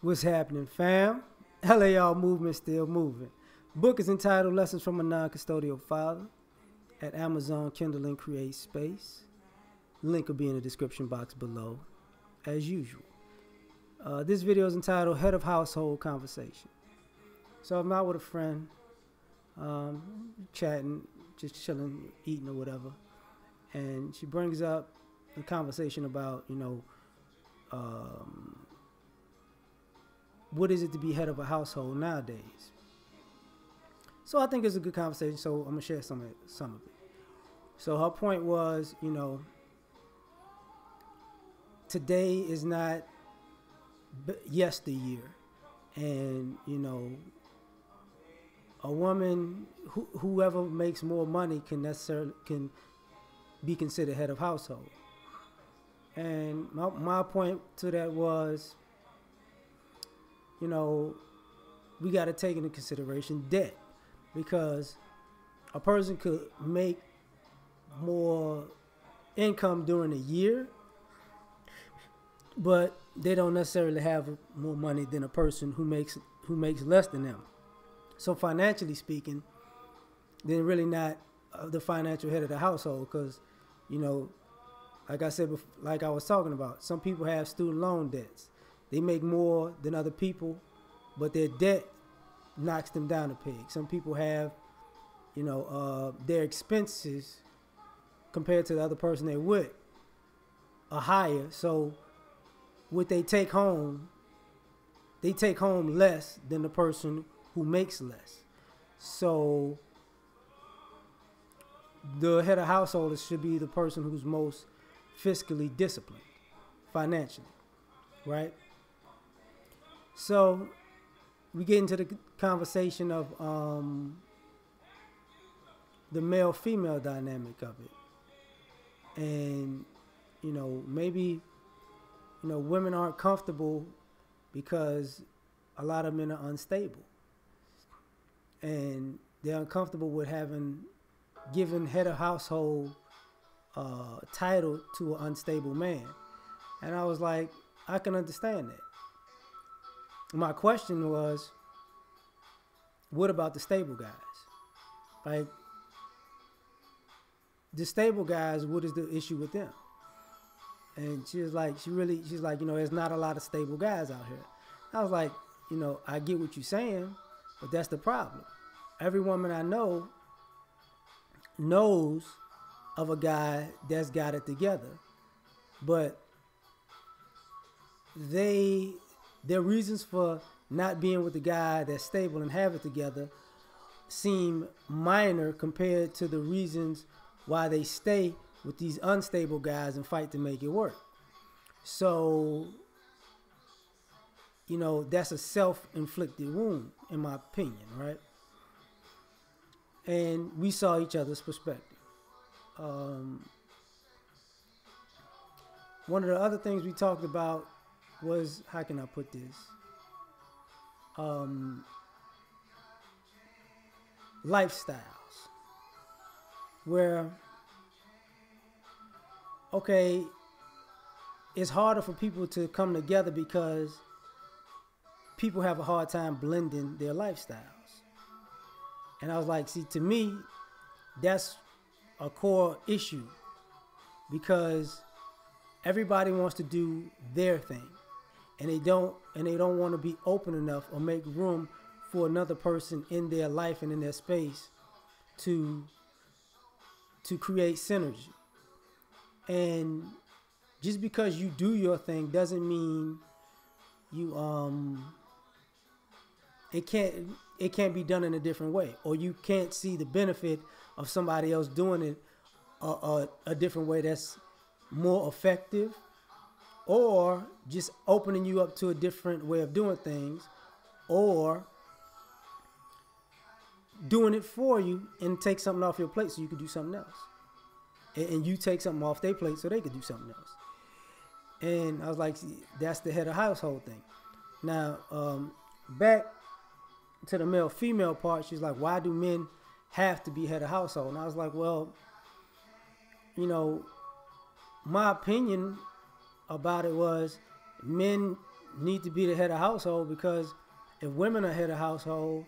What's happening, fam? L.A.R movement still moving. Book is entitled Lessons from a Non-Custodial Father at Amazon, Kindle, and Create Space. Link will be in the description box below, as usual. This video is entitled Head of Household Conversation. So I'm out with a friend, chatting, just chilling, eating or whatever. And she brings up a conversation about, what is it to be head of a household nowadays? So I think it's a good conversation, so I'm going to share some of it. So her point was, today is not yesteryear. And, a woman, whoever makes more money can be considered head of household. And my point to that was, we got to take into consideration debt, because a person could make more income during a year, but they don't necessarily have more money than a person who makes less than them. So financially speaking, they're really not the financial head of the household, because, like I said, like I was talking about, some people have student loan debts. They make more than other people, but their debt knocks them down a peg. Some people have, their expenses compared to the other person they're with are higher. So what they take home less than the person who makes less. So the head of household should be the person who's most fiscally disciplined financially, right? So we get into the conversation of the male-female dynamic of it. And, maybe, women aren't comfortable because a lot of men are unstable. And they're uncomfortable with having given head of household title to an unstable man. And I was like, I can understand that. My question was, what about the stable guys? Like, the stable guys, what is the issue with them? And she's like, there's not a lot of stable guys out here. I was like, I get what you're saying, but that's the problem. Every woman I know knows of a guy that's got it together, but their reasons for not being with the guy that's stable and have it together seem minor compared to the reasons why they stay with these unstable guys and fight to make it work. So, that's a self-inflicted wound, in my opinion, right? And we saw each other's perspective. One of the other things we talked about was, how can I put this? Lifestyles. Where, okay, it's harder for people to come together because people have a hard time blending their lifestyles. And I was like, see, to me, that's a core issue, because everybody wants to do their thing, and they don't want to be open enough or make room for another person in their life and in their space to create synergy. And just because you do your thing doesn't mean you it can't be done in a different way, or you can't see the benefit of somebody else doing it a different way that's more effective, or just opening you up to a different way of doing things, or doing it for you and take something off your plate so you can do something else. And you take something off their plate so they could do something else. And I was like, see, that's the head of household thing. Now, back to the male-female part, she's like, why do men have to be head of household? And I was like, well, my opinion about it was, men need to be the head of household, because if women are head of household,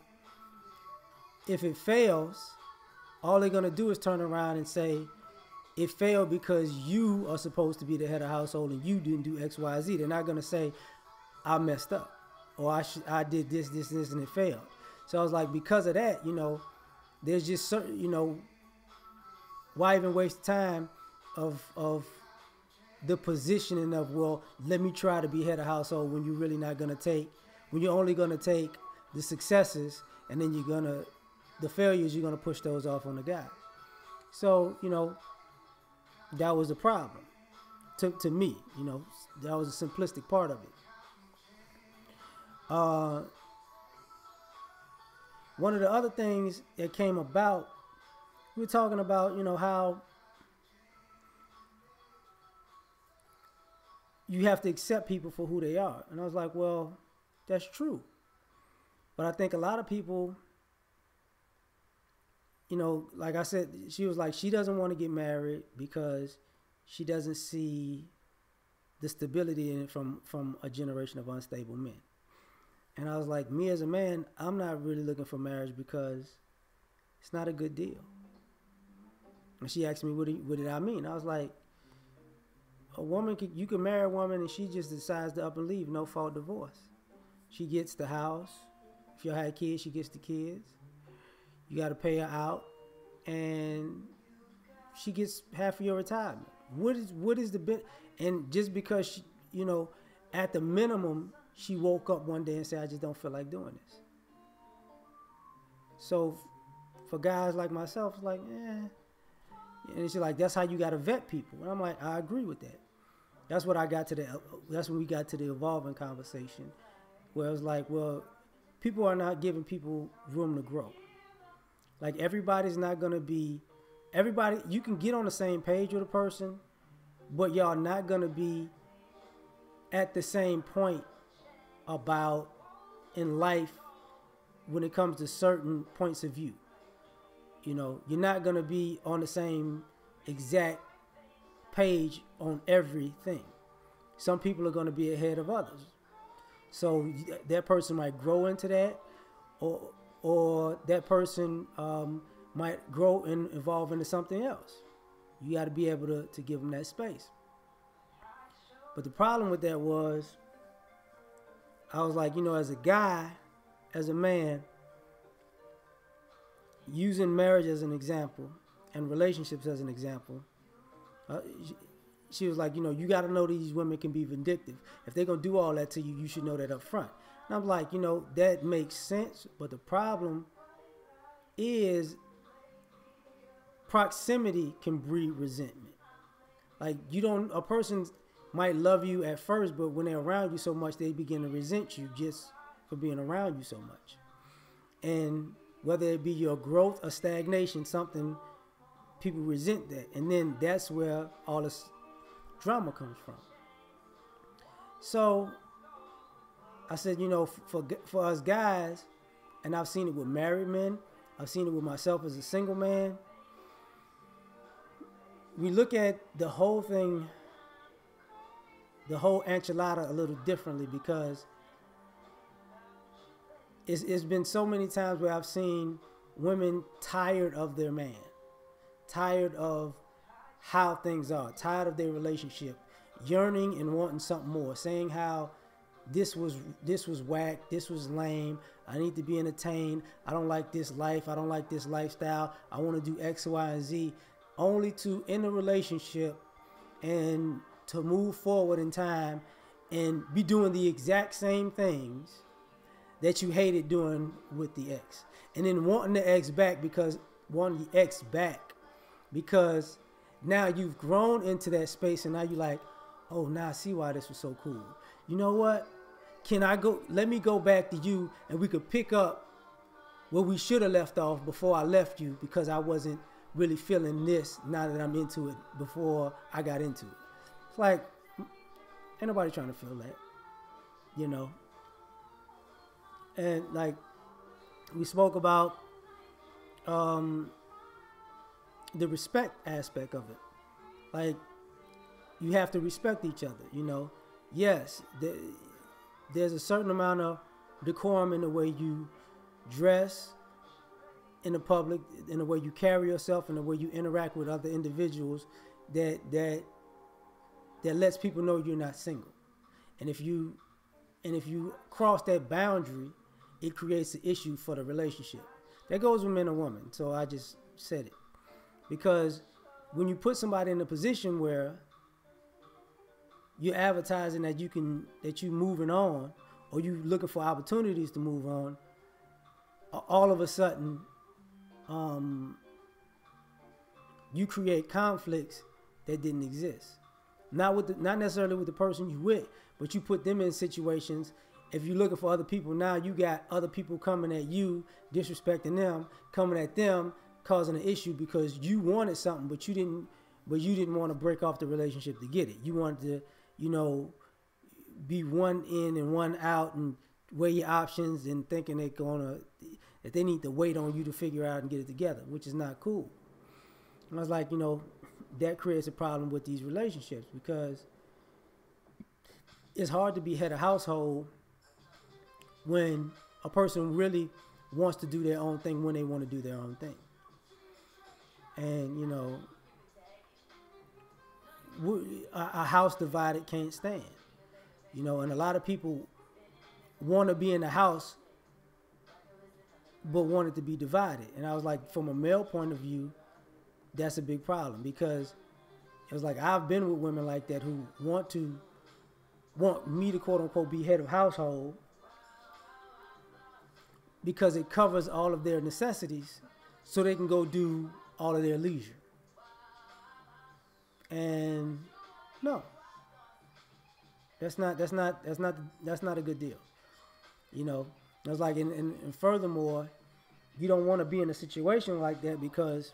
if it fails, all they're gonna do is turn around and say it failed because you are supposed to be the head of household and you didn't do X, Y, Z. They're not gonna say I messed up or I did this, and it failed. So I was like, because of that, there's just certain, why even waste time of the positioning of, well, let me try to be head of household when you're really not gonna take, when you're only gonna take the successes, and then the failures, you're gonna push those off on the guy. So, that was the problem to me. That was a simplistic part of it. One of the other things that came about, we were talking about, how you have to accept people for who they are. And I was like, well, that's true. But I think a lot of people, like I said, she was like, she doesn't want to get married because she doesn't see the stability in it from a generation of unstable men. And I was like, me as a man, I'm not really looking for marriage because it's not a good deal. And she asked me, what did I mean? I was like, you can marry a woman and she just decides to up and leave, no fault divorce. She gets the house. If you had kids, she gets the kids. You got to pay her out, and she gets half of your retirement. What is the bit? And just because she, at the minimum, she woke up one day and said, I just don't feel like doing this. So for guys like myself, it's like, and she's like, that's how you got to vet people. And I'm like, I agree with that. That's when we got to the evolving conversation, where it was like, well, people are not giving people room to grow. Like, everybody's not going to be, you can get on the same page with a person, but y'all not going to be at the same point about in life when it comes to certain points of view. You're not going to be on the same exact page on everything. Some people are going to be ahead of others. So that person might grow into that, or that person might grow and evolve into something else. You got to be able to give them that space. But the problem with that was, I was like, as a guy, as a man, using marriage as an example and relationships as an example, she was like, you got to know these women can be vindictive. If they're going to do all that to you, you should know that up front. And I'm like, that makes sense. But the problem is proximity can breed resentment. Like, a person might love you at first, but when they're around you so much, they begin to resent you just for being around you so much. And whether it be your growth or stagnation, something, people resent that. And then that's where all this drama comes from. So I said, for us guys, and I've seen it with married men, I've seen it with myself as a single man, we look at the whole thing, the whole enchilada a little differently, because it's been so many times where I've seen women tired of their man, tired of how things are, tired of their relationship, yearning and wanting something more, saying how this was whack, this was lame, I need to be entertained, I don't like this life, I don't like this lifestyle, I want to do X, Y, and Z, only to end a relationship and to move forward in time and be doing the exact same things that you hated doing with the ex. And then wanting the ex back because now you've grown into that space, and now you're like, oh, now I see why this was so cool. You know what? Let me go back to you, and we could pick up where we should have left off before I left you, because I wasn't really feeling this now that I'm into it before I got into it. It's like, ain't nobody trying to feel that, And like, we spoke about the respect aspect of it. Like, you have to respect each other, Yes, there's a certain amount of decorum in the way you dress in the public, in the way you carry yourself, in the way you interact with other individuals, that lets people know you're not single. And if you cross that boundary, it creates an issue for the relationship. That goes with men and women. So I just said it. Because when you put somebody in a position where you're advertising that you're moving on, or you looking for opportunities to move on, all of a sudden, you create conflicts that didn't exist. Not necessarily with the person you with, but you put them in situations. If you're looking for other people, now you got other people coming at you, disrespecting them, coming at them, causing an issue because you wanted something, but you didn't want to break off the relationship to get it. You wanted to, be one in and one out and weigh your options and thinking that they need to wait on you to figure out and get it together, which is not cool. And I was like, that creates a problem with these relationships because it's hard to be head of household when a person really wants to do their own thing when they want to do their own thing. And, a house divided can't stand. And a lot of people want to be in the house but want it to be divided. And I was like, from a male point of view, that's a big problem because it was like I've been with women like that who want me to quote unquote be head of household because it covers all of their necessities so they can go do all of their leisure. And no, that's not a good deal. I was like, and furthermore, you don't want to be in a situation like that because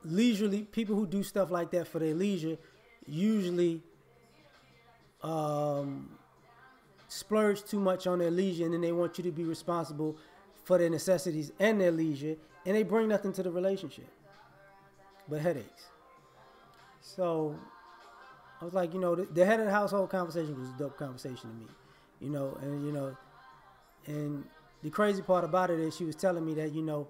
leisurely, people who do stuff like that for their leisure usually splurge too much on their leisure, and then they want you to be responsible for their necessities and their leisure, and they bring nothing to the relationship but headaches. So I was like, the head of the household conversation was a dope conversation to me, and the crazy part about it is she was telling me that, you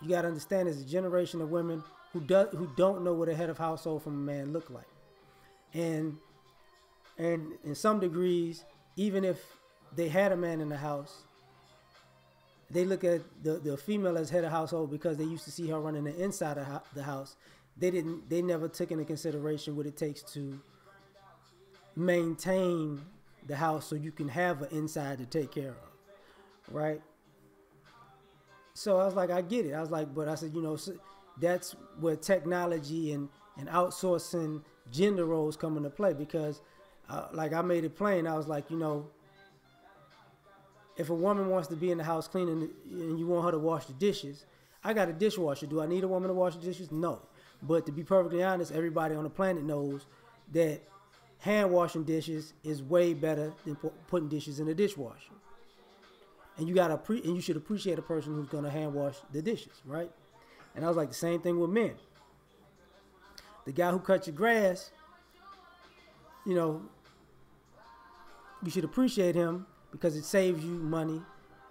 got to understand there's a generation of women who don't know what a head of household from a man look like. And in some degrees, even if they had a man in the house, they look at the female as head of household because they used to see her running the inside of the house. They never took into consideration what it takes to maintain the house so you can have an inside to take care of, right? So I was like, I get it. I was like, but I said, so that's where technology and outsourcing gender roles come into play because, like I made it plain. I was like, if a woman wants to be in the house cleaning and you want her to wash the dishes, I got a dishwasher. Do I need a woman to wash the dishes? No. But to be perfectly honest, everybody on the planet knows that hand washing dishes is way better than putting dishes in a dishwasher. And you should appreciate a person who's gonna hand wash the dishes, right? And I was like, the same thing with men. The guy who cut your grass, you should appreciate him because it saves you money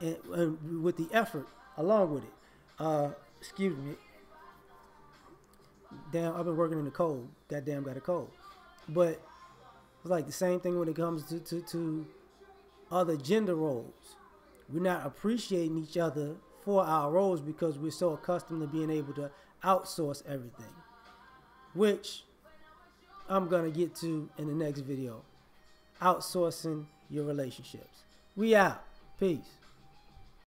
and with the effort along with it. Excuse me. Damn, I've been working in the cold. Goddamn, got a cold. But it's like the same thing when it comes to other gender roles. We're not appreciating each other for our roles because we're so accustomed to being able to outsource everything, which I'm going to get to in the next video. Outsourcing your relationships. We out. Peace.